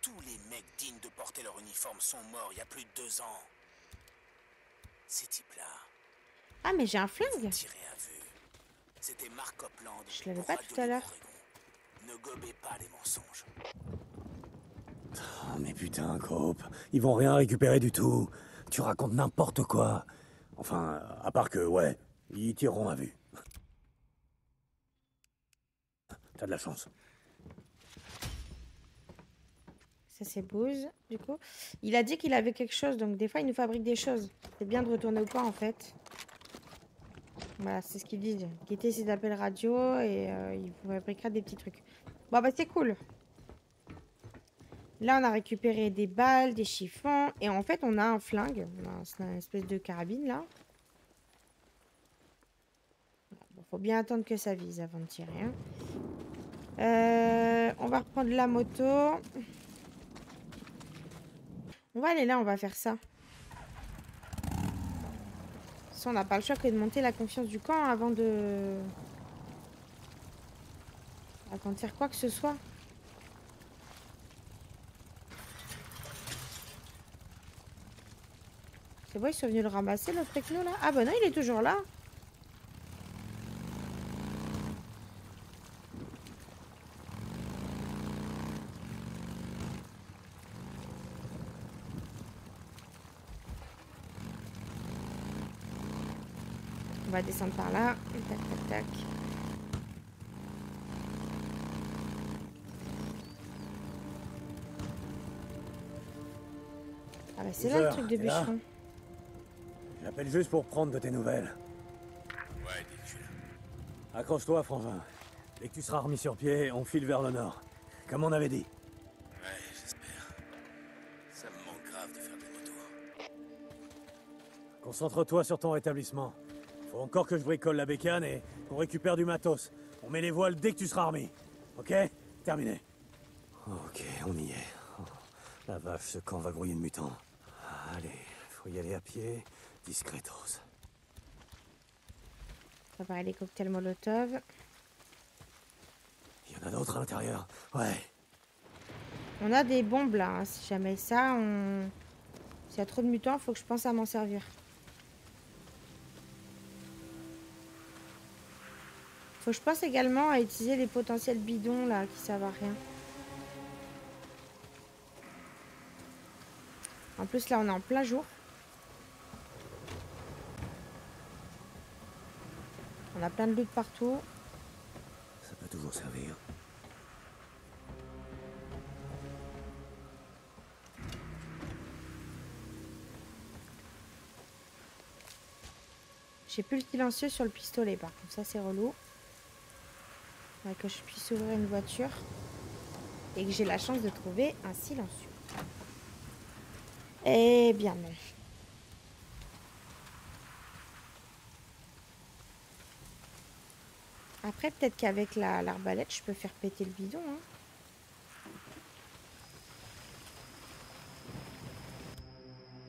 Tous les mecs dignes de porter leur uniforme sont morts il y a plus de 2 ans. Ces types-là, Ah, mais j'ai un flingue. tirés à vue. C'était Mark Copland. Je l'avais pour pas Radio tout à l'heure. Oregon. Ne gobez pas les mensonges. Oh, mais putain, Cope, ils vont rien récupérer du tout. Tu racontes n'importe quoi. Enfin, à part que, ouais, ils tireront à vue. T'as de la chance. Ça, c'est Bose, du coup. Il a dit qu'il avait quelque chose, donc des fois, il nous fabrique des choses. C'est bien de retourner au camp, en fait. Voilà, c'est ce qu'ils disent. Guetter ses appels radio et il vous fabriquera des petits trucs. Bon, bah, c'est cool. Là, on a récupéré des balles, des chiffons. Et en fait, on a un flingue. On a une espèce de carabine, là. Bon, faut bien attendre que ça vise avant de tirer, hein. On va reprendre la moto. On va aller là, on va faire ça. Ça, on n'a pas le choix que de monter la confiance du camp avant de faire quoi que ce soit. C'est bon, ils sont venus le ramasser, l'autre techno, là? Ah bah non, il est toujours là. On va descendre par là. Tac, tac, tac. Ah bah c'est là le truc de T'es là bûcheron. J'appelle juste pour prendre de tes nouvelles. Ouais, dès que tu l'as. Accroche-toi, frangin. Dès que tu seras remis sur pied, on file vers le nord. Comme on avait dit. Ouais, j'espère. Ça me manque grave de faire des motos. Concentre-toi sur ton rétablissement. Faut encore que je bricole la bécane et qu'on récupère du matos. On met les voiles dès que tu seras remis. Ok? Terminé. Ok, on y est. Oh, la vache, ce camp va grouiller de mutants. Allez, faut y aller à pied, discretos. Préparer les cocktails Molotov. Il y en a d'autres à l'intérieur. Ouais. On a des bombes là, hein, si jamais ça, on... S'il y a trop de mutants, faut que je pense à m'en servir. Faut que je pense également à utiliser les potentiels bidons là, qui servent à rien. En plus là, on est en plein jour. On a plein de loot partout. Ça peut toujours servir. J'ai plus le silencieux sur le pistolet par contre, ça c'est relou. Faudrait que je puisse ouvrir une voiture et que j'ai la chance de trouver un silencieux. Eh bien non. Après peut-être qu'avec l'arbalète je peux faire péter le bidon, hein.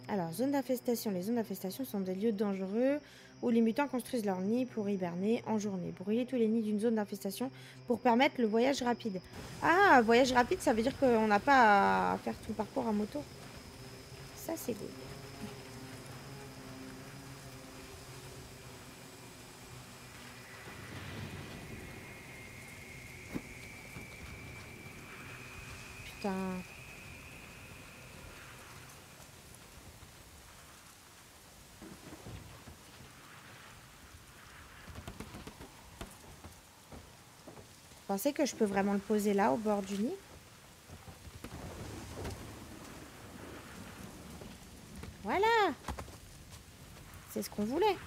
Alors, zone d'infestation. Les zones d'infestation sont des lieux dangereux où les mutants construisent leur nid pour hiberner en journée. Brûler tous les nids d'une zone d'infestation pour permettre le voyage rapide. Ah, voyage rapide, ça veut dire qu'on n'a pas à faire tout le parcours en moto. Ça, c'est good. Putain... Vous pensez que je peux vraiment le poser là, au bord du nid? Voilà! C'est ce qu'on voulait.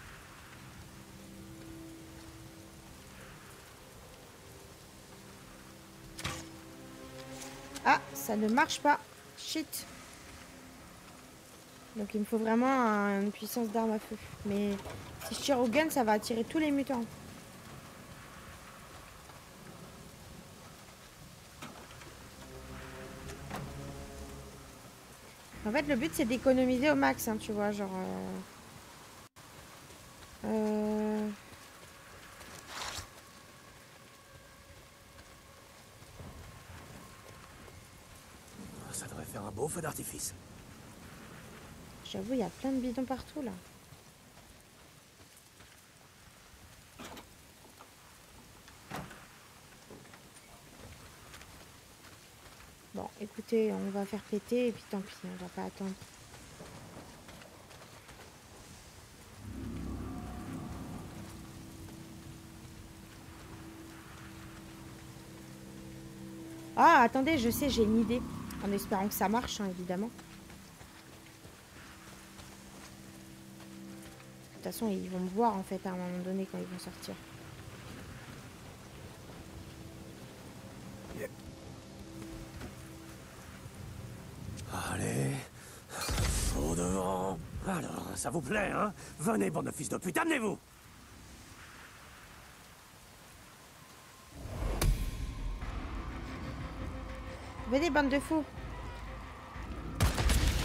Ah, ça ne marche pas. Shit. Donc il me faut vraiment une puissance d'arme à feu. Mais si je tire au gun, ça va attirer tous les mutants. En fait, le but, c'est d'économiser au max, hein, tu vois, genre... Ça devrait faire un beau feu d'artifice. J'avoue, il y a plein de bidons partout, là. Bon, écoutez, on va faire péter et puis tant pis, on va pas attendre. Ah, attendez, je sais, j'ai une idée. En espérant que ça marche, hein, évidemment. De toute façon, ils vont me voir, en fait, à un moment donné, quand ils vont sortir. Allez, chaud devant. Alors, ça vous plaît, hein? Venez, bande de fils de pute, amenez-vous! Venez, bande de fous.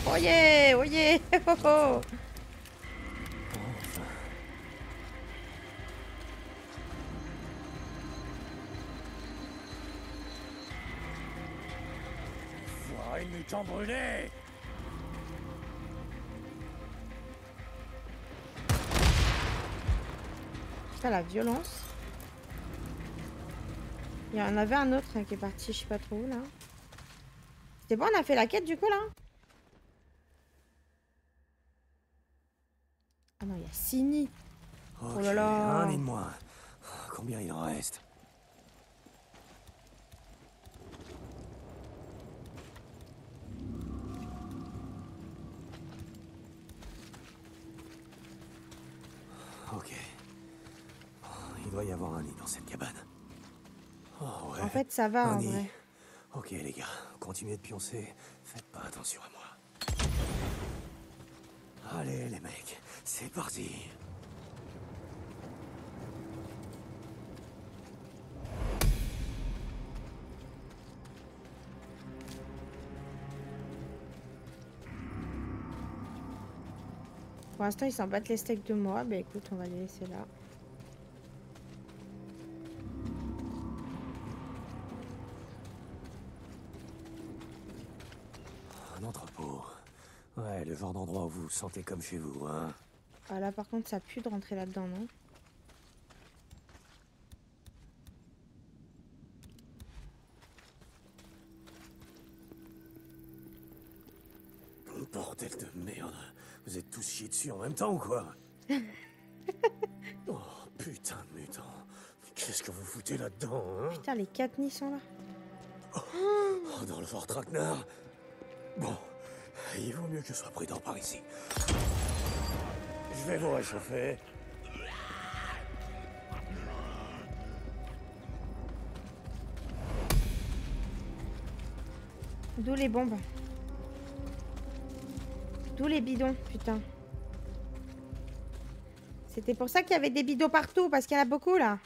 Oh yeah, oh yeah, oh oh. Voilà une mutant brûlée! Putain, la violence. Il y en avait un autre hein, qui est parti, je sais pas trop où, là. C'était bon, on a fait la quête, du coup, là? Ah non, il y a 6 nids. Ok, Oh là là. un nid de moins. Combien il en reste? Ok. Il doit y avoir un nid dans cette cabane. Oh ouais. En fait, ça va, un en nid. vrai. Ok les gars, continuez de pioncer. Faites pas attention à moi. Allez les mecs, c'est parti. Pour l'instant, ils s'en battent les steaks de moi. Bah écoute, on va les laisser là. Un entrepôt. Ouais, le genre d'endroit où vous vous sentez comme chez vous, hein. Ah là, par contre, ça pue de rentrer là-dedans, non? Bordel de merde. Vous êtes tous chiés dessus en même temps ou quoi? Oh putain de mutant. Qu'est-ce que vous foutez là-dedans, hein? Putain, les 4 nids sont là. Oh, dans le fort Traquenard. Bon, il vaut mieux que je sois prudent par ici. Je vais vous réchauffer. D'où les bombes. D'où les bidons, putain. C'était pour ça qu'il y avait des bidons partout, parce qu'il y en a beaucoup, là.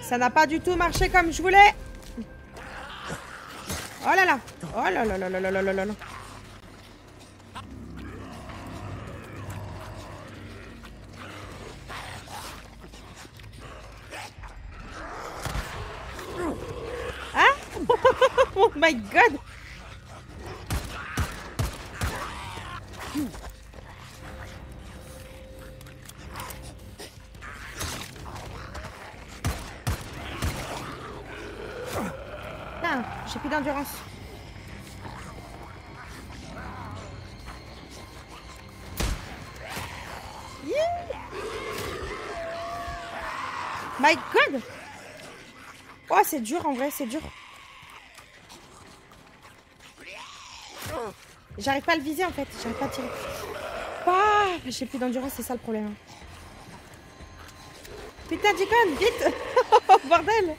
Ça n'a pas du tout marché comme je voulais. Oh là là. Oh là là là là là là là là là. Oh my god. Putain, j'ai plus d'endurance. My god. Oh, c'est dur en vrai, c'est dur. J'arrive pas à le viser en fait, j'arrive pas à tirer. Ah, j'ai plus d'endurance, c'est ça le problème. Putain, Deacon, vite. Oh, bordel.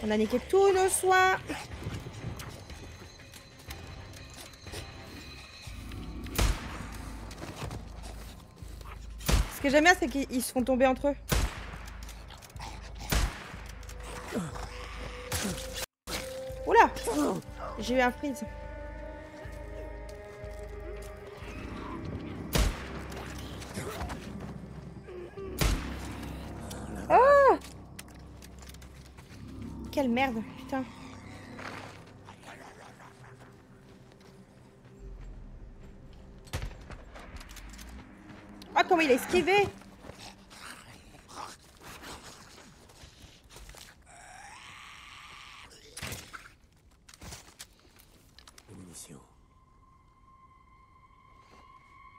On a niqué tous nos soins. Ce que j'aime bien, c'est qu'ils se font tomber entre eux. Oula! J'ai eu un freeze. Oh! Quelle merde, putain. Ah, comment il a esquivé!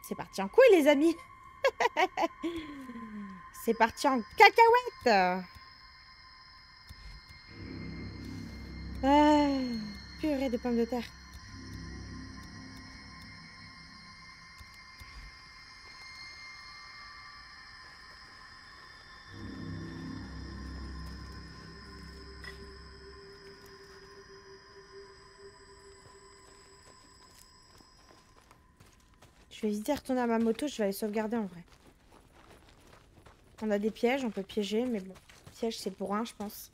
C'est parti en couille, les amis. C'est parti en cacahuète. Ah, purée de pommes de terre. Je vais éviter de retourner à ma moto, je vais aller sauvegarder en vrai. On a des pièges, on peut piéger, mais bon, piège c'est pour un, je pense.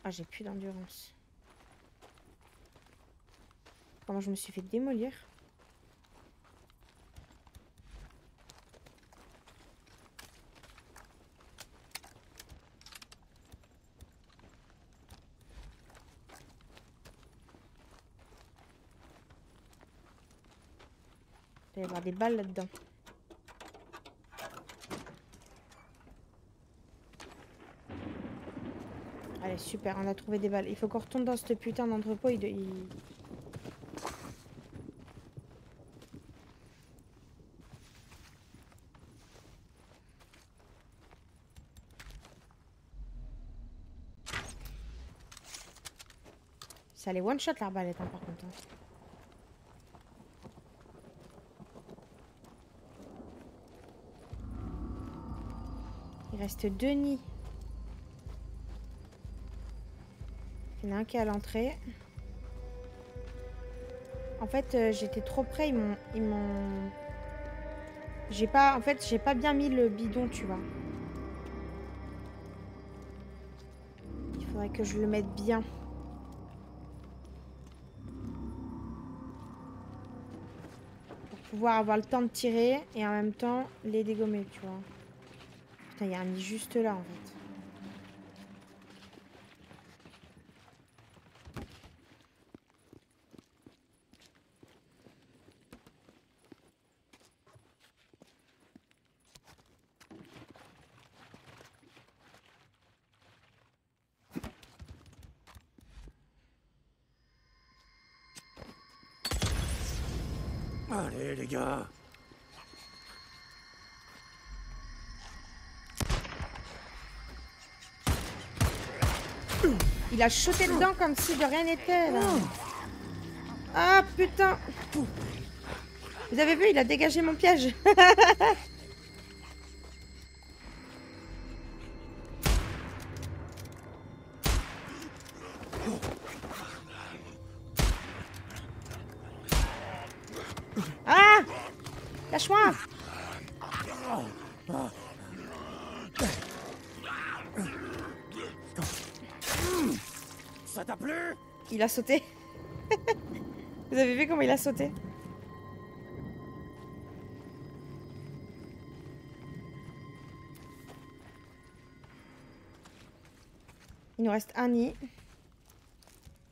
Ah, j'ai plus d'endurance. Comment je me suis fait démolir? Il va y avoir des balles là-dedans. Allez, super, on a trouvé des balles. Il faut qu'on retourne dans ce putain d'entrepôt. Ça les one-shot l'arbalète, hein, par contre. Hein. Il reste 2 nids. Il y en a un qui est à l'entrée. En fait, j'étais trop près. Ils m'ont... J'ai pas... En fait, j'ai pas bien mis le bidon, tu vois. Il faudrait que je le mette bien. Pour pouvoir avoir le temps de tirer et en même temps les dégommer, tu vois. Putain, il y a un nid juste là, en fait. Allez, les gars. Il a sauté dedans comme si de rien n'était, là. Ah, putain. Vous avez vu, il a dégagé mon piège. Ah! Lâche-moi! t'a plu? Il a sauté. Vous avez vu comment il a sauté? Il nous reste un nid.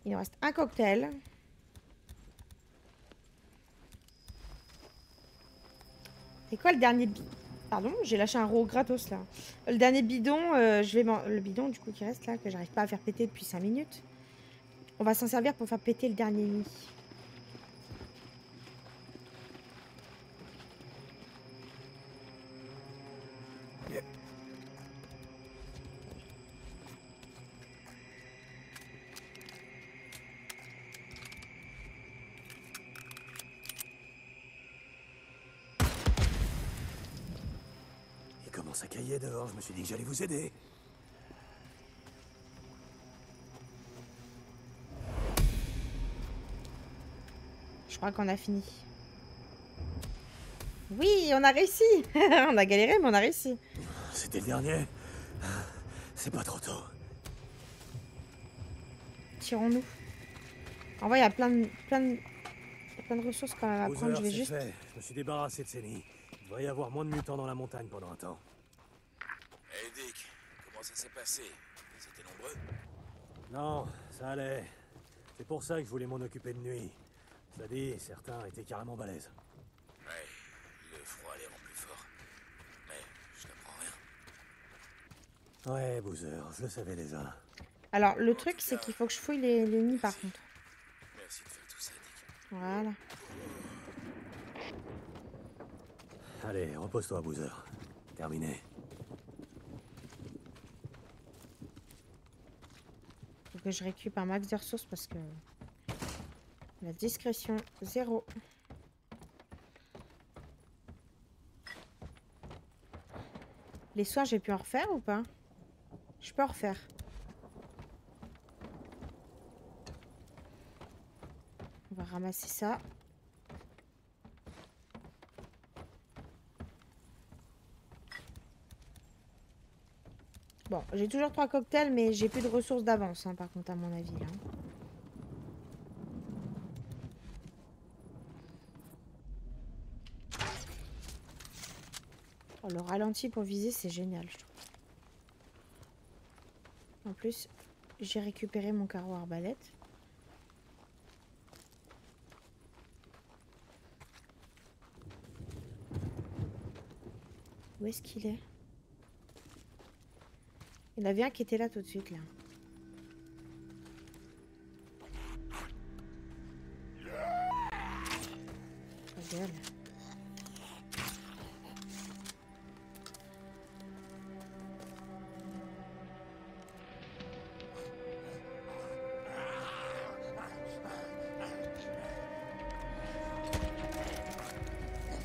Il nous reste un cocktail. C'est quoi le dernier bidon? Pardon, j'ai lâché un roux gratos là. Le dernier bidon, le bidon du coup qui reste là, que j'arrive pas à faire péter depuis 5 minutes. On va s'en servir pour faire péter le dernier nid. Il commence à cailler dehors, je me suis dit que j'allais vous aider. Je crois qu'on a fini. Oui, on a réussi. On a galéré, mais on a réussi. C'était le dernier. C'est pas trop tôt. Tirons-nous. En vrai, il y a plein de ressources quand même à prendre. Je vais juste... fait. Je me suis débarrassé de ces nids. Il devrait y avoir moins de mutants dans la montagne pendant un temps. Hey Dick, comment ça s'est passé? C'était nombreux? Non, ça allait. C'est pour ça que je voulais m'en occuper de nuit. Ça dit, certains étaient carrément balèzes. Ouais, le froid les rend plus forts. Mais je n'apprends rien. Ouais, Boozer, je le savais déjà. Alors, le truc, c'est qu'il faut que je fouille les nids par contre. Merci de faire tout ça, Dick. Voilà. Allez, repose-toi, Boozer. Terminé. Faut que je récupère un max de ressources parce que... La discrétion, 0. Les soins, j'ai pu en refaire ou pas? Je peux en refaire. On va ramasser ça. Bon, j'ai toujours 3 cocktails, mais j'ai plus de ressources d'avance, hein, par contre, à mon avis. Là. Oh, le ralenti pour viser, c'est génial, je trouve. En plus, j'ai récupéré mon carreau arbalète. Où est-ce qu'il est? Il y en avait un qui était là tout de suite, là. Ta gueule.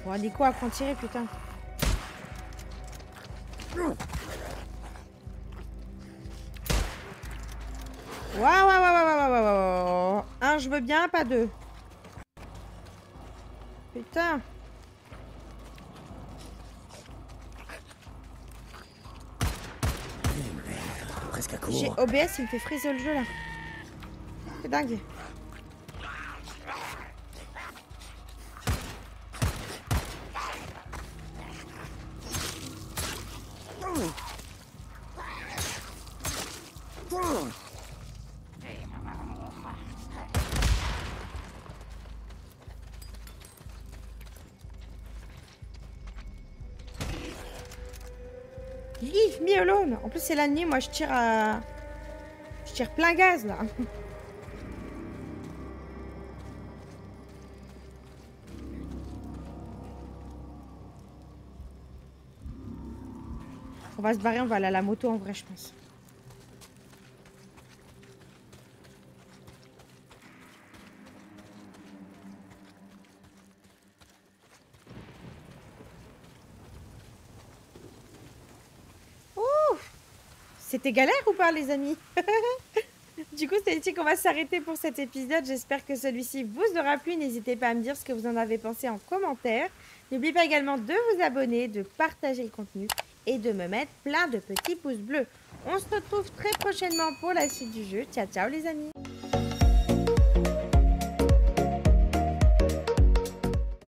Bon, dis quoi, apprends à tirer, putain. Waouh. Un, je veux bien, pas deux. Putain. Presque à court. J'ai OBS, il me fait friser le jeu, là. C'est dingue. Leave me alone. En plus, c'est la nuit. Moi, je tire à... Je tire plein gaz, là. On va se barrer. On va aller à la moto, en vrai, je pense. C'était galère ou pas, les amis? Du coup, c'est ici qu'on va s'arrêter pour cet épisode. J'espère que celui-ci vous aura plu. N'hésitez pas à me dire ce que vous en avez pensé en commentaire. N'oubliez pas également de vous abonner, de partager le contenu et de me mettre plein de petits pouces bleus. On se retrouve très prochainement pour la suite du jeu. Ciao, ciao les amis!